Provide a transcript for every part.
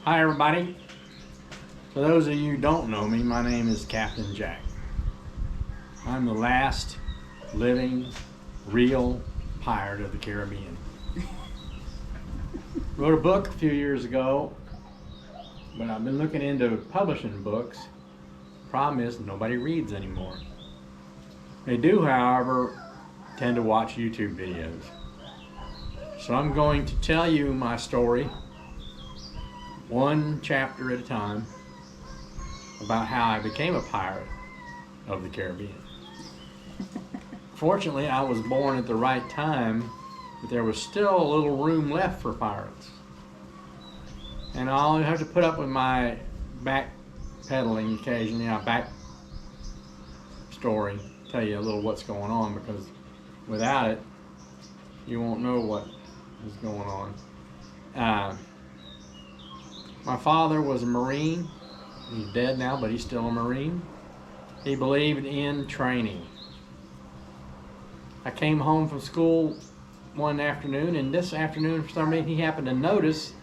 Hi everybody. For those of you who don't know me, my name is Captain Jack. I'm the last living, real pirate of the Caribbean. Wrote a book a few years ago, but I've been looking into publishing books. Problem is, nobody reads anymore. They do, however, tend to watch YouTube videos. So I'm going to tell you my story, one chapter at a time, about how I became a pirate of the Caribbean. Fortunately, I was born at the right time, but there was still a little room left for pirates. And I'll have to put up with my backpedaling occasionally, back story, tell you a little what's going on, because without it, you won't know what is going on. My father was a Marine. He's dead now, but he's still a Marine. He believed in training. I came home from school one afternoon, and this afternoon, for some reason, he happened to notice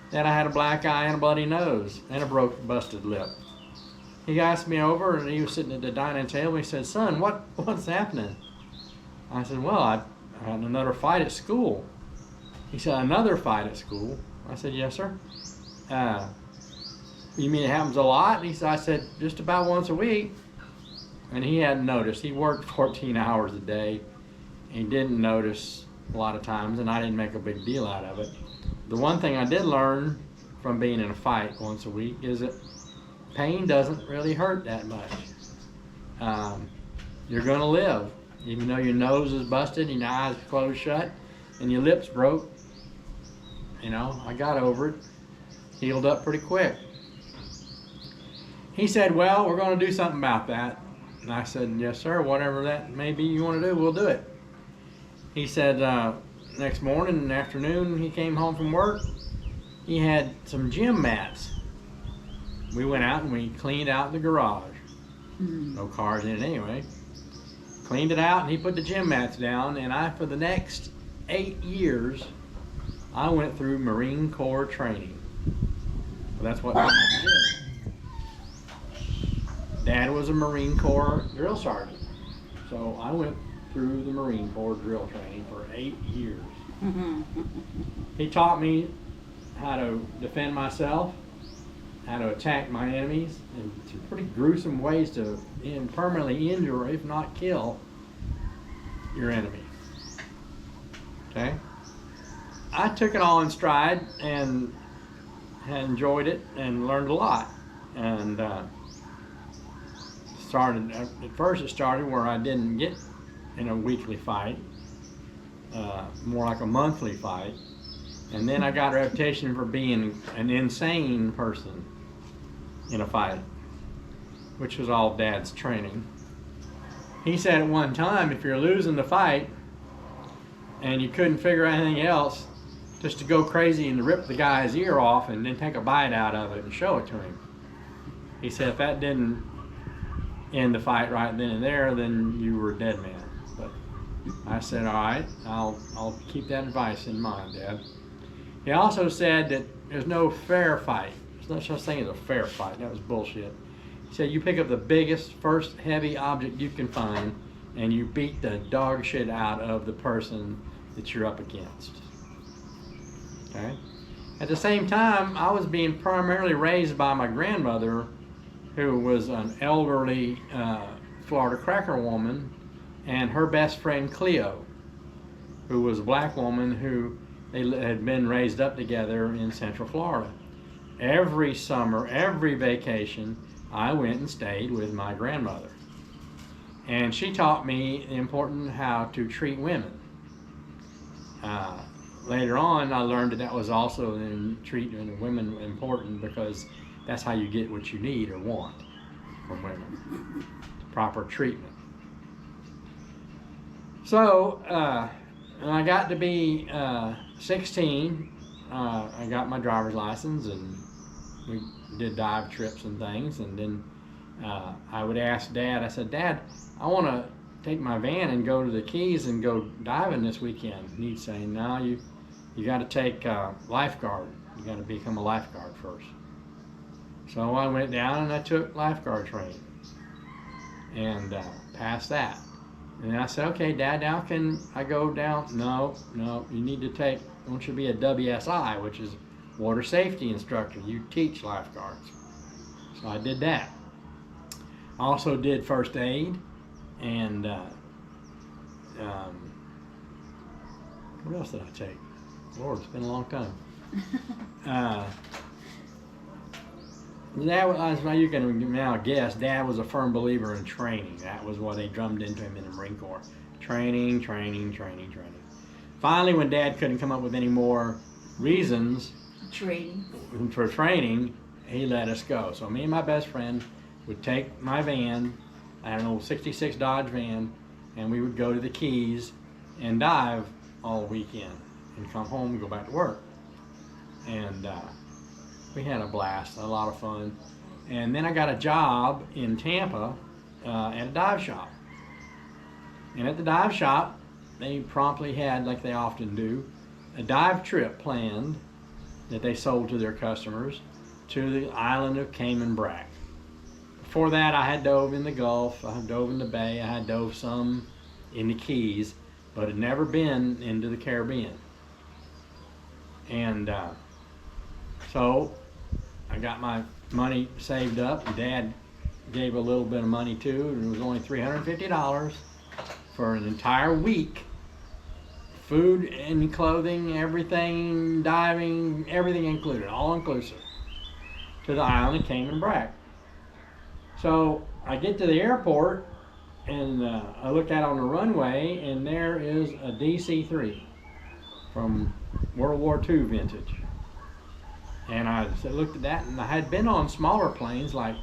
that I had a black eye and a bloody nose and a busted lip. He asked me over, and he was sitting at the dining table. He said, "Son, what's happening?" I said, "Well, I had another fight at school." He said, "Another fight at school?" I said, "Yes, sir." "You mean it happens a lot?" I said, "Just about once a week." And he hadn't noticed. He worked 14 hours a day. He didn't notice a lot of times, and I didn't make a big deal out of it. The one thing I did learn from being in a fight once a week is that pain doesn't really hurt that much. You're going to live. Even though your nose is busted and your eyes closed shut and your lips broke, I got over it. Healed up pretty quick. He said, "Well, we're going to do something about that." And I said, "Yes, sir, whatever that may be you want to do, we'll do it." He said, next morning and afternoon, he came home from work. He had some gym mats. We went out and we cleaned out the garage. No cars in it anyway. Cleaned it out, and he put the gym mats down, and for the next 8 years, I went through Marine Corps training. Well, that's what I did. Dad was a Marine Corps drill sergeant, so I went through the Marine Corps drill training for 8 years. He taught me how to defend myself, how to attack my enemies, and some pretty gruesome ways to permanently injure, if not kill, your enemy. Okay? I took it all in stride and had enjoyed it and learned a lot. And at first it started where I didn't get in a weekly fight, more like a monthly fight. And then I got a reputation for being an insane person in a fight, which was all Dad's training. He said at one time, if you're losing the fight and you couldn't figure out anything else, just to go crazy and rip the guy's ear off and then take a bite out of it and show it to him. He said if that didn't end the fight right then and there, then you were a dead man. But I said, all right, I'll keep that advice in mind, Dad. He also said that there's no fair fight. There's no such thing as a fair fight. That was bullshit. He said you pick up the biggest, first heavy object you can find, and you beat the dog shit out of the person that you're up against. Okay? At the same time, I was being primarily raised by my grandmother, who was an elderly Florida cracker woman, and her best friend Cleo, who was a black woman who they had been raised up together in Central Florida. Every summer, every vacation, I went and stayed with my grandmother. And she taught me the important how to treat women. Later on, I learned that was also in treating women important, because that's how you get what you need or want from women. Proper treatment. So, when I got to be 16, I got my driver's license, and we did dive trips and things. And then I would ask Dad, I said, "Dad, I want to take my van and go to the Keys and go diving this weekend." And he'd say, "No, you got to take lifeguard You got to become a lifeguard first. So I went down and I took lifeguard training and passed that. And I said, okay, Dad, now can I go down? No, you need to take, I want you to be a WSI, which is water safety instructor. You teach lifeguards. So I did that. I also did first aid and what else did I take? Lord, it's been a long time. That was, you can now guess, Dad was a firm believer in training. That was what they drummed into him in the Marine Corps. Training. Finally, when Dad couldn't come up with any more reasons for training, he let us go. So me and my best friend would take my van, I had an old 66 Dodge van, and we would go to the Keys and dive all weekend and come home and go back to work. And we had a blast, a lot of fun. And then I got a job in Tampa at a dive shop. And at the dive shop, they promptly had, like they often do, a dive trip planned that they sold to their customers to the island of Cayman Brac. Before that, I had dove in the Gulf, I had dove in the Bay, I had dove some in the Keys, but had never been into the Caribbean. And so I got my money saved up. Dad gave a little bit of money too, and it was only $350 for an entire week. Food and clothing, everything, diving, everything included, all inclusive, to the island of Cayman Brac. So I get to the airport and I look out on the runway, and there is a DC-3 from World War II vintage. And I looked at that, and I had been on smaller planes, like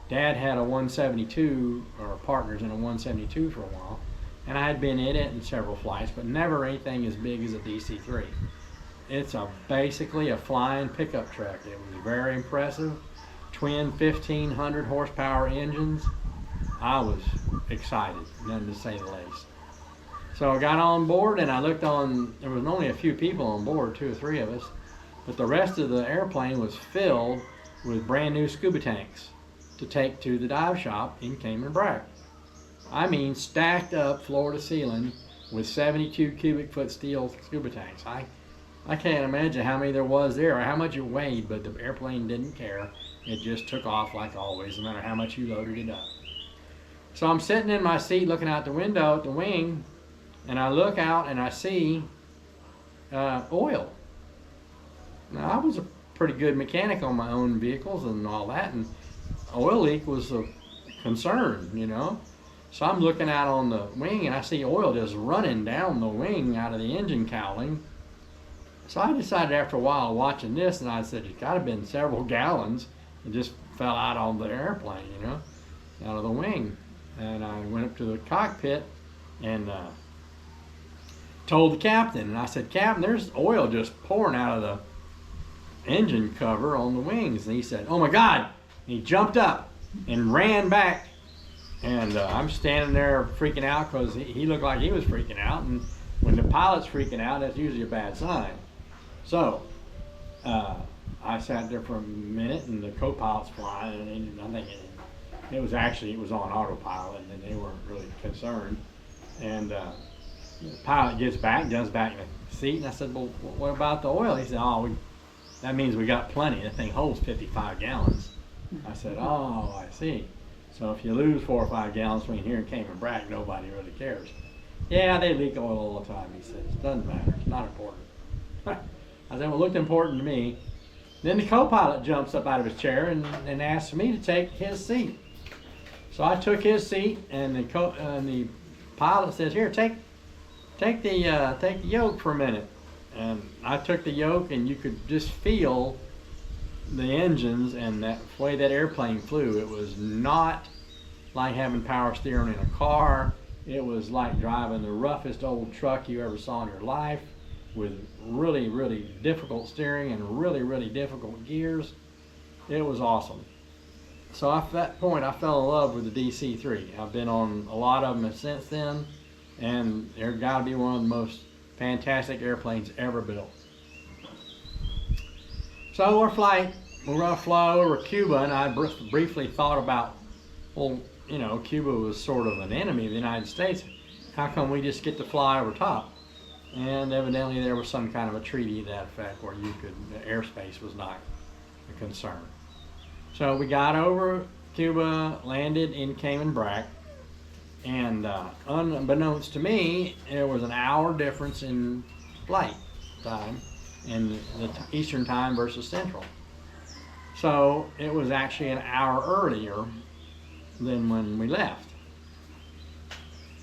Dad had a 172, or partners in a 172 for a while, and I had been in it in several flights, but never anything as big as a DC-3. It's basically a flying pickup truck. It was very impressive. Twin 1,500 horsepower engines. I was excited, nothing to say the least. So I got on board and I looked on, there was only a few people on board, 2 or 3 of us, but the rest of the airplane was filled with brand new scuba tanks to take to the dive shop in Cayman Brac. I mean, stacked up floor to ceiling with 72 cubic foot steel scuba tanks. I can't imagine how many there was there or how much it weighed, but the airplane didn't care. It just took off like always, no matter how much you loaded it up. So I'm sitting in my seat looking out the window at the wing, and I look out and I see oil. Now, I was a pretty good mechanic on my own vehicles and all that, and oil leak was a concern, you know. So I'm looking out on the wing and I see oil just running down the wing out of the engine cowling. So I decided after a while watching this, and I said, it's got to have been several gallons. It just fell out on the airplane, you know, out of the wing. And I went up to the cockpit and told the captain, and I said, Captain, there's oil just pouring out of the engine cover on the wings. And he said, oh my God. And he jumped up and ran back. And I'm standing there freaking out because he looked like he was freaking out. And when the pilot's freaking out, that's usually a bad sign. So I sat there for a minute, and the co-pilot's flying, and I think it was on autopilot, and they weren't really concerned. And the pilot gets back, jumps back in the seat, and I said, well, what about the oil? He said, that means we got plenty. That thing holds 55 gallons. I said, oh, I see. So if you lose 4 or 5 gallons between here and Cayman Brac, nobody really cares. Yeah, they leak oil all the time, he says. It doesn't matter. It's not important. I said, well, it looked important to me. Then the co-pilot jumps up out of his chair and asks me to take his seat. So I took his seat, and the pilot says, here, take the yoke for a minute. And I took the yoke, and you could just feel the engines and that way that airplane flew. It was not like having power steering in a car. It was like driving the roughest old truck you ever saw in your life, with really, really difficult steering and really, really difficult gears. It was awesome. So at that point, I fell in love with the DC-3. I've been on a lot of them since then, and they're got to be one of the most fantastic airplanes ever built. So our flight, we're going to fly over Cuba, and I briefly thought about, well, Cuba was sort of an enemy of the United States. How come we just get to fly over top? And evidently there was some kind of a treaty to that effect where the airspace was not a concern. So we got over Cuba, landed in Cayman Brac, and unbeknownst to me, there was an hour difference in flight time in the Eastern time versus Central. So it was actually an hour earlier than when we left.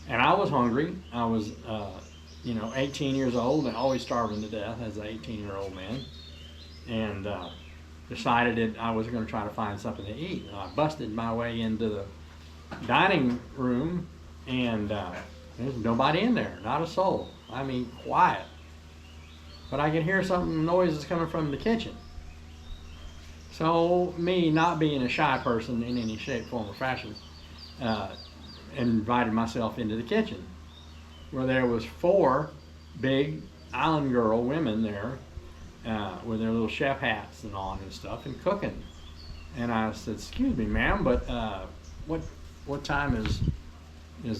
And I was hungry. I was, 18 years old and always starving to death as an 18-year-old man. And decided that I was going to try to find something to eat. And I busted my way into the dining room, and there's nobody in there, not a soul. I mean, quiet. But I could hear noises coming from the kitchen. So me, not being a shy person in any shape, form, or fashion, invited myself into the kitchen, where there was 4 big island girl women there with their little chef hats and on and stuff and cooking. And I said, "Excuse me, ma'am, but what time is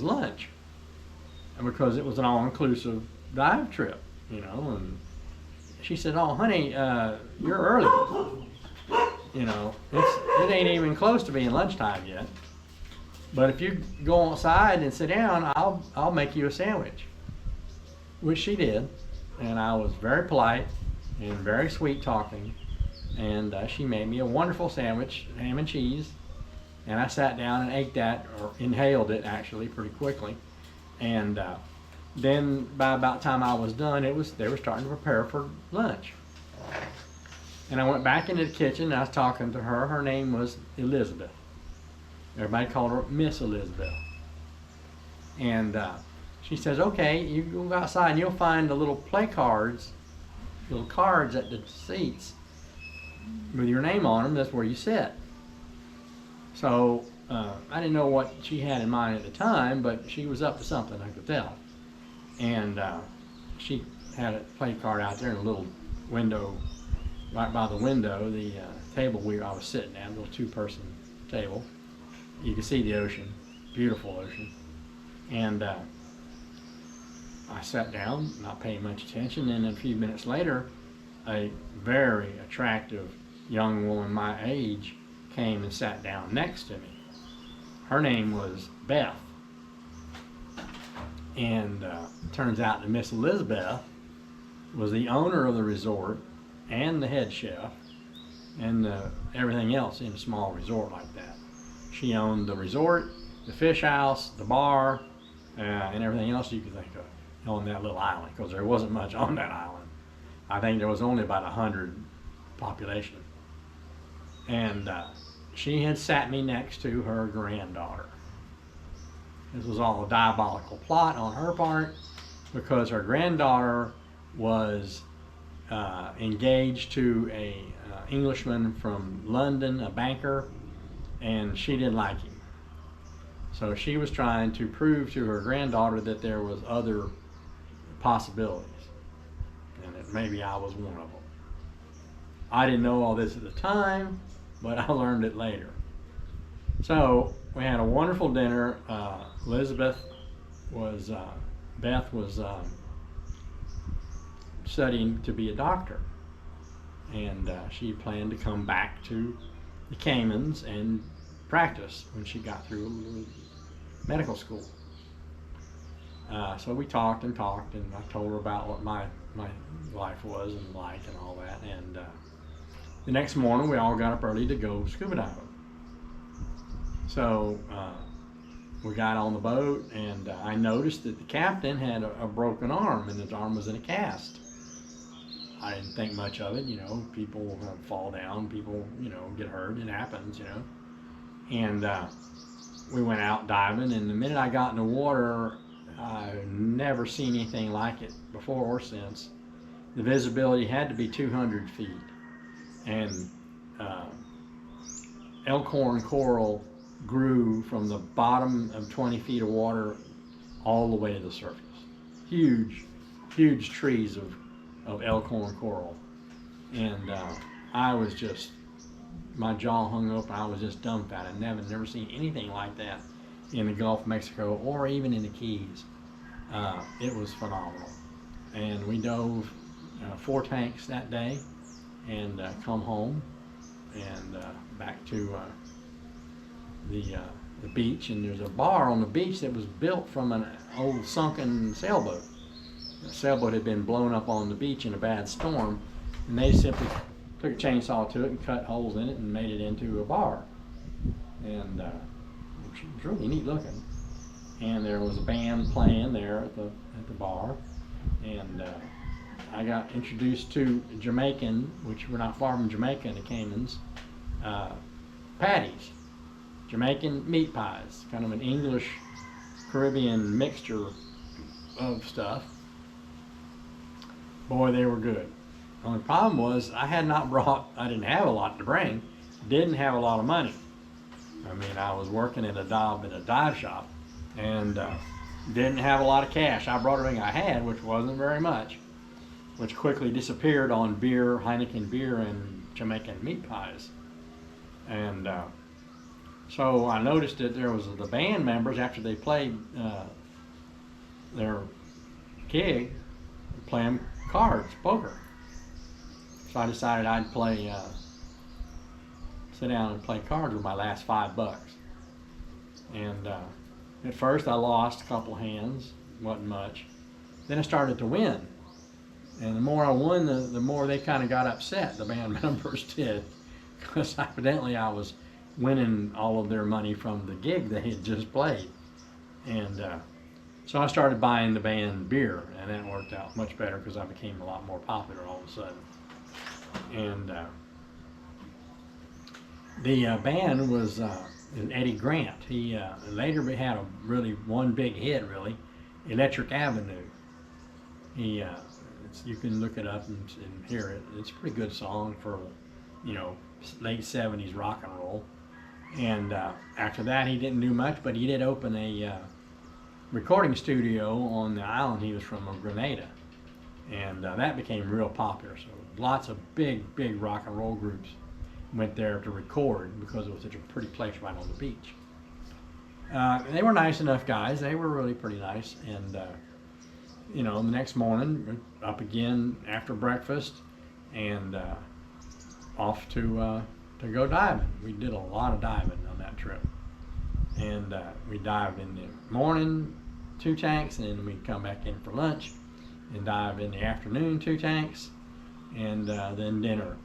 lunch?" And because it was an all-inclusive dive trip, and she said, "Oh, honey, you're early. It ain't even close to being lunchtime yet. But if you go outside and sit down, I'll make you a sandwich." Which she did, and I was very polite and very sweet talking, and she made me a wonderful sandwich, ham and cheese, and I sat down and ate that, or inhaled it actually, pretty quickly. And then by about the time I was done, they were starting to prepare for lunch. And I went back into the kitchen, and I was talking to her. Her name was Elizabeth. Everybody called her Miss Elizabeth. And she says, "Okay, you go outside and you'll find the little little cards at the seats with your name on them. That's where you sit." So I didn't know what she had in mind at the time, but she was up to something, I could tell. And she had a play card out there in a little window, right by the window, the table I was sitting at, a little 2-person table. You could see the ocean, beautiful ocean. And I sat down, not paying much attention, and a few minutes later, a very attractive young woman my age came and sat down next to me. Her name was Beth. And turns out that Miss Elizabeth was the owner of the resort and the head chef and everything else in a small resort like that. She owned the resort, the fish house, the bar, and everything else you could think of on that little island, because there wasn't much on that island. I think there was only about 100 population. And she had sat me next to her granddaughter. This was all a diabolical plot on her part, because her granddaughter was engaged to a Englishman from London, a banker, and she didn't like him. So she was trying to prove to her granddaughter that there was other possibilities, and that maybe I was one of them. I didn't know all this at the time, but I learned it later. So we had a wonderful dinner. Beth was studying to be a doctor, and she planned to come back to the Caymans and practice when she got through medical school. So we talked, and I told her about what my life was and like and all that. And the next morning, we all got up early to go scuba diving. So we got on the boat, and I noticed that the captain had a broken arm, and his arm was in a cast. I didn't think much of it, people fall down, people, get hurt, it happens, And we went out diving, and the minute I got in the water, I've never seen anything like it before or since. The visibility had to be 200 feet, and elkhorn coral grew from the bottom of 20 feet of water all the way to the surface. Huge trees of elkhorn coral. And I was just, my jaw hung open. I was just dumbfounded. Never seen anything like that in the Gulf of Mexico or even in the Keys. It was phenomenal. And we dove 4 tanks that day and come home and back to the beach. And there's a bar on the beach that was built from an old sunken sailboat. The sailboat had been blown up on the beach in a bad storm, and they simply took a chainsaw to it and cut holes in it and made it into a bar. And it was really neat looking. And there was a band playing there at the bar, and I got introduced to Jamaican, which we're not far from Jamaica in the Caymans, patties, Jamaican meat pies, kind of an English Caribbean mixture of stuff. Boy, they were good. The only problem was I didn't have a lot to bring, didn't have a lot of money. I mean, I was working at a dive shop, and didn't have a lot of cash. I brought everything I had, which wasn't very much, which quickly disappeared on beer, Heineken beer, and Jamaican meat pies. And so I noticed that there was the band members, after they played their gig, playing cards, poker. So I decided I'd sit down and play cards with my last $5. And at first I lost a couple hands, wasn't much. Then I started to win. And the more I won, the more they kind of got upset, the band members did. Because evidently I was winning all of their money from the gig they had just played. And so I started buying the band beer, and that worked out much better because I became a lot more popular all of a sudden. And the band was Eddie Grant. He later had one big hit, really, Electric Avenue. You can look it up and hear it. It's a pretty good song for, late 70s rock and roll. And after that, he didn't do much, but he did open a recording studio on the island he was from, of Grenada. And that became real popular. So lots of big rock and roll groups went there to record because it was such a pretty place right on the beach. They were nice enough guys. They were really pretty nice. And, the next morning, up again after breakfast and off to go diving. We did a lot of diving on that trip. And we dived in the morning, 2 tanks, and then we'd come back in for lunch and dive in the afternoon, 2 tanks, and then dinner.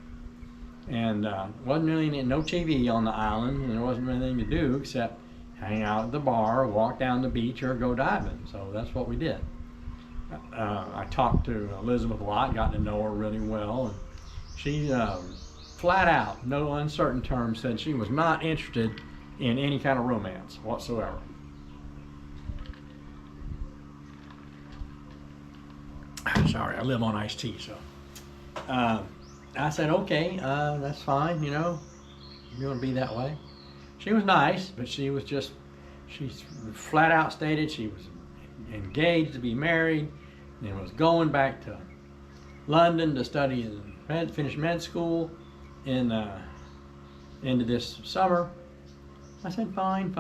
And wasn't really no TV on the island, and there wasn't really anything to do except hang out at the bar, walk down the beach, or go diving. So that's what we did. I talked to Elizabeth a lot, got to know her really well, and she flat out, no uncertain terms, said she was not interested in any kind of romance whatsoever. Sorry, I live on iced tea, so. I said, okay, that's fine, you want to be that way. She was nice, but she flat out stated she was engaged to be married and was going back to London to study and finish med school into this summer. I said, fine.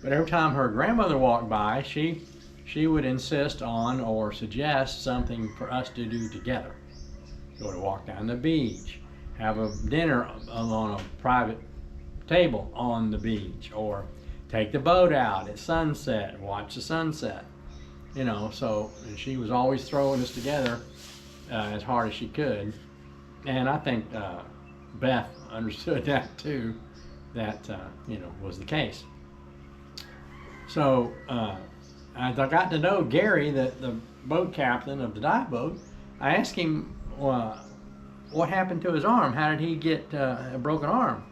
But every time her grandmother walked by, she would insist on or suggest something for us to do together. Go to walk down the beach, have a dinner on a private table on the beach, or take the boat out at sunset and watch the sunset. So she was always throwing us together as hard as she could. And I think Beth understood that too, that was the case. So as I got to know Gary, the boat captain of the dive boat, I asked him what happened to his arm. How did he get a broken arm?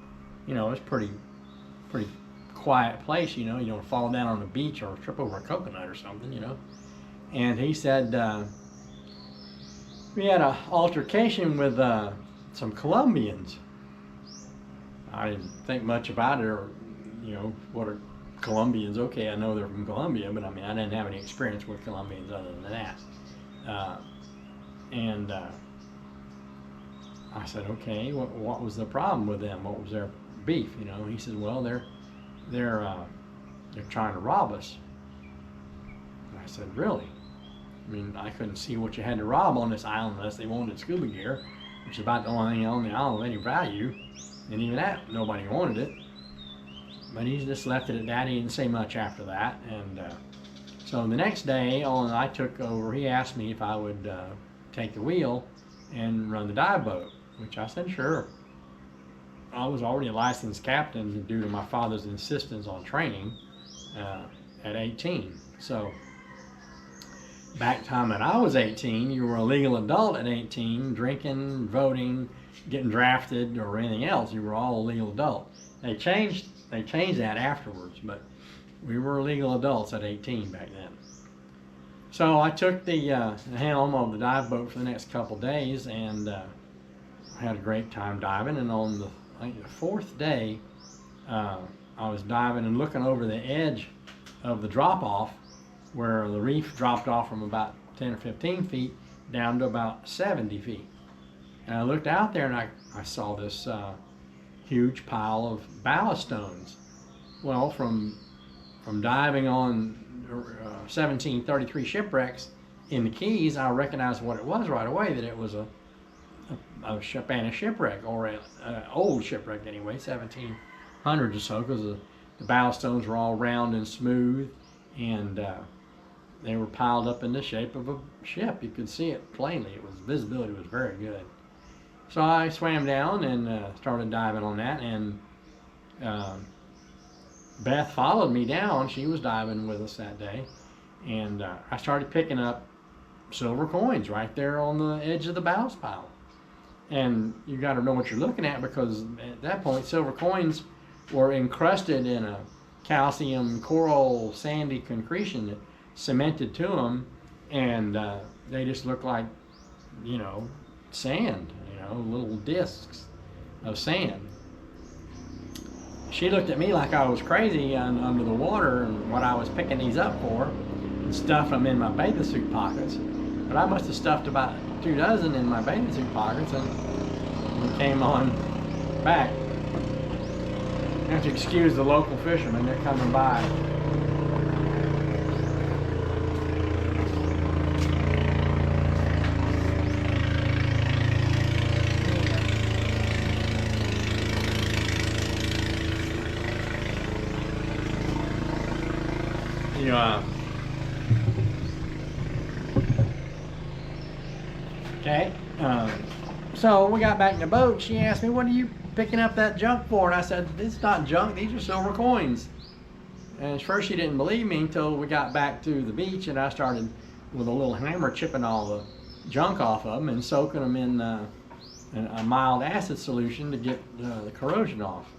It's pretty quiet place. You don't fall down on the beach or trip over a coconut or something. And he said we had an altercation with some Colombians. I didn't think much about it, or what are Colombians? Okay, I know they're from Colombia, but I didn't have any experience with Colombians other than that. And I said, okay, what was the problem with them? What was their beef? You know, he said, well, they're trying to rob us. And I said, really? I mean, I couldn't see what you had to rob on this island unless they wanted scuba gear, which is about the only thing on the island of any value. And even that, nobody wanted it. But he just left it at that. He didn't say much after that. And so the next day, I took over. He asked me if I would take the wheel and run the dive boat, which I said, sure. I was already a licensed captain due to my father's insistence on training at 18. So back time that I was 18, you were a legal adult at 18, drinking, voting, getting drafted, or anything else. You were all a legal adult. They changed that afterwards, but we were legal adults at 18 back then. So I took the helm of the dive boat for the next couple days, and had a great time diving. And on the fourth day, I was diving and looking over the edge of the drop-off, where the reef dropped off from about 10 or 15 feet down to about 70 feet. And I looked out there, and I saw this huge pile of ballast stones. Well, from diving on 1733 shipwrecks in the Keys, I recognized what it was right away, that it was a Spanish shipwreck, or an old shipwreck anyway, 1700s or so, because the ballast stones were all round and smooth, and they were piled up in the shape of a ship. You could see it plainly. Visibility was very good. So I swam down and started diving on that, and Beth followed me down. She was diving with us that day, and I started picking up silver coins right there on the edge of the ballast pile. And you got to know what you're looking at, because at that point silver coins were encrusted in a calcium coral sandy concretion that cemented to them, and they just looked like, you know, sand, you know, little discs of sand. She looked at me like I was crazy under the water and what I was picking these up for, and stuffed them in my bathing suit pockets. But I must have stuffed about 2 dozen in my bathing suit pockets, and we came on back. You have to excuse the local fishermen, they're coming by. Okay, so we got back in the boat. She asked me, what are you picking up that junk for? And I said, it's not junk, these are silver coins. And at first she didn't believe me until we got back to the beach, and I started with a little hammer chipping all the junk off of them and soaking them in a mild acid solution to get the corrosion off.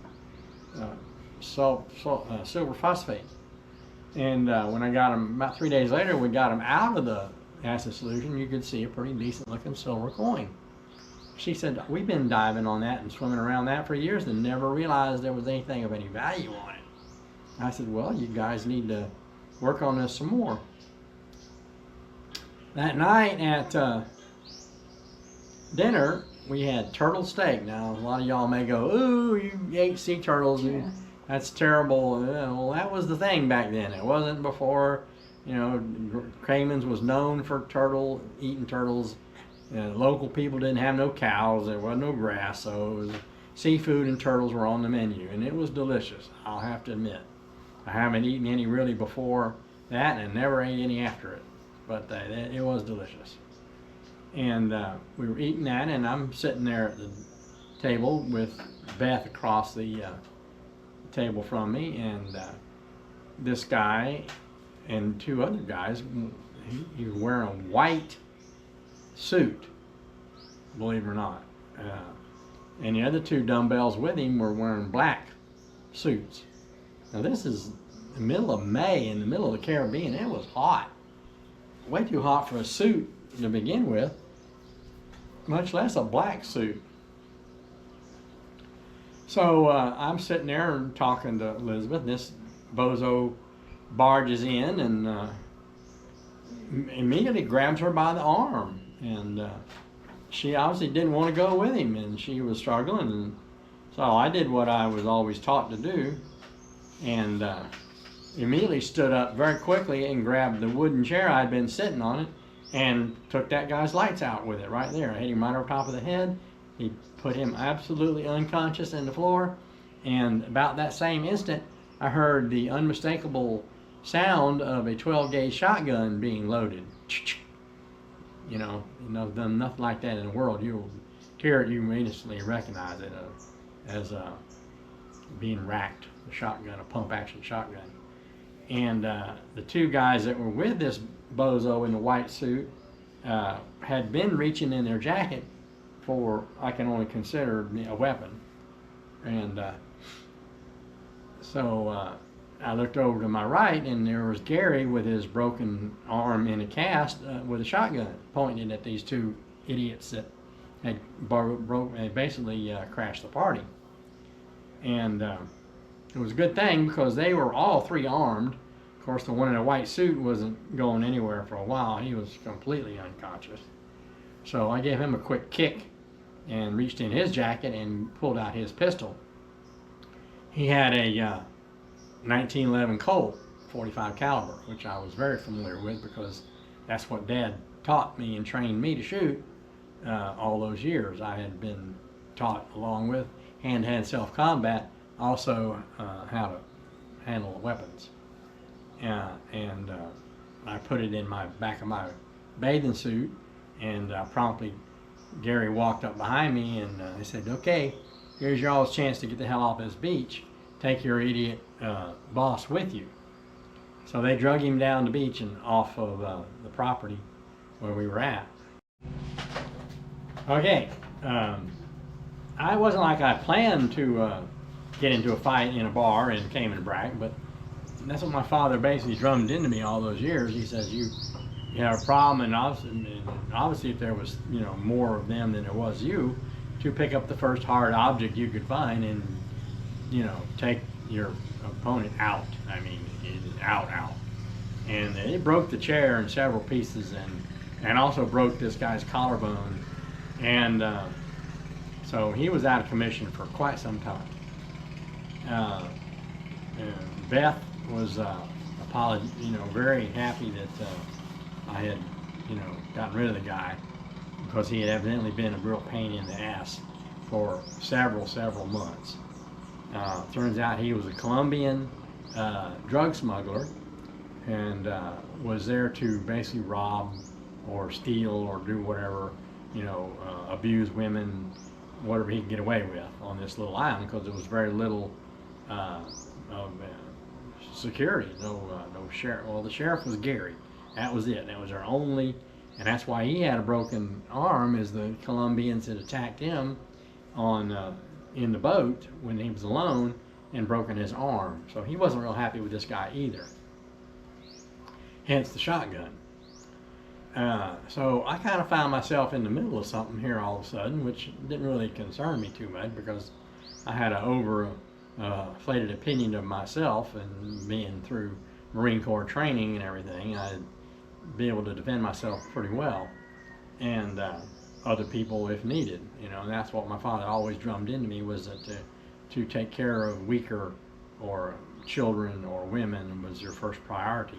Silver phosphate. And when I got them, about 3 days later, we got them out of the acid solution, you could see a pretty decent looking silver coin. She said, we've been diving on that and swimming around that for years and never realized there was anything of any value on it. I said, well, you guys need to work on this some more. That night at dinner, we had turtle steak. Now, a lot of y'all may go, ooh, you ate sea turtles. Yeah. That's terrible. Well, that was the thing back then. It wasn't before, you know, Cayman's was known for eating turtles. Local people didn't have no cows. There wasn't no grass, so it was seafood and turtles were on the menu, and it was delicious, I'll have to admit. I haven't eaten any really before that, and never ate any after it, but it was delicious. And we were eating that, and I'm sitting there at the table with Beth across the table from me, and this guy and 2 other guys, he was wearing a white suit, believe it or not, and the other 2 dumbbells with him were wearing black suits. Now this is the middle of May in the middle of the Caribbean. It was hot, way too hot for a suit to begin with, much less a black suit. So I'm sitting there and talking to Elizabeth, and this bozo barges in and immediately grabs her by the arm, and she obviously didn't want to go with him, and she was struggling, and so I did what I was always taught to do, and immediately stood up very quickly and grabbed the wooden chair I'd been sitting on it and took that guy's lights out with it right there. I hit him right over top of the head. He put him absolutely unconscious in the floor, and about that same instant I heard the unmistakable sound of a 12-gauge shotgun being loaded. You know, nothing like that in the world. You'll hear it, you immediately recognize it as being racked, a shotgun, a pump action shotgun. And the two guys that were with this bozo in the white suit had been reaching in their jacket for, I can only consider, a weapon. And so I looked over to my right, and there was Gary with his broken arm in a cast with a shotgun pointed at these two idiots that had basically crashed the party. And it was a good thing because they were all three armed. Of course, the one in a white suit wasn't going anywhere for a while. He was completely unconscious. So I gave him a quick kick and reached in his jacket and pulled out his pistol. He had a 1911 Colt 45 caliber, which I was very familiar with because that's what Dad taught me and trained me to shoot all those years. I had been taught, along with hand-to-hand self-combat, also how to handle weapons. And I put it in my back of my bathing suit, and promptly Gary walked up behind me, and he said, "Okay, here's your all's chance to get the hell off this beach. Take your idiot boss with you." So they drug him down the beach and off of the property where we were at. Okay, I wasn't like I planned to get into a fight in a bar in Cayman Brac, but that's what my father basically drummed into me all those years. He says, you have a problem, and obviously if there was, you know, more of them than there was you, to pick up the first hard object you could find and, you know, take your opponent out. I mean, out. And it broke the chair in several pieces, and also broke this guy's collarbone. And so he was out of commission for quite some time. Beth was very happy that I had, gotten rid of the guy, because he had evidently been a real pain in the ass for several months. Turns out he was a Colombian drug smuggler, and was there to basically rob or steal or do whatever, abuse women, whatever he could get away with on this little island, because there was very little of security. No sheriff. Well, the sheriff was Gary. That was it. That was our only, and that's why he had a broken arm, is the Colombians had attacked him on in the boat when he was alone and broken his arm. So he wasn't real happy with this guy either. Hence the shotgun. So I kind of found myself in the middle of something here all of a sudden, which didn't really concern me too much, because I had an overinflated opinion of myself, and being through Marine Corps training and everything, I'd be able to defend myself pretty well, and other people if needed. And that's what my father always drummed into me, was that to take care of weaker or children or women was your first priority.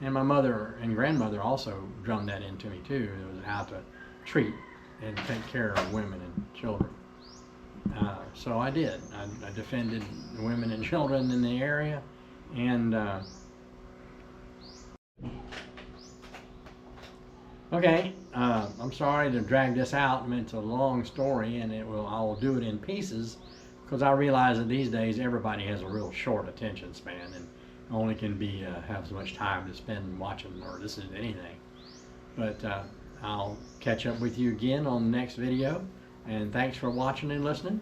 And my mother and grandmother also drummed that into me too. It was how to treat and take care of women and children. So I did. I defended women and children in the area, and okay, I'm sorry to drag this out. I mean, it's a long story, and I will do it in pieces, because I realize that these days everybody has a real short attention span, and only can have so much time to spend watching or listening to anything. But I'll catch up with you again on the next video, and thanks for watching and listening.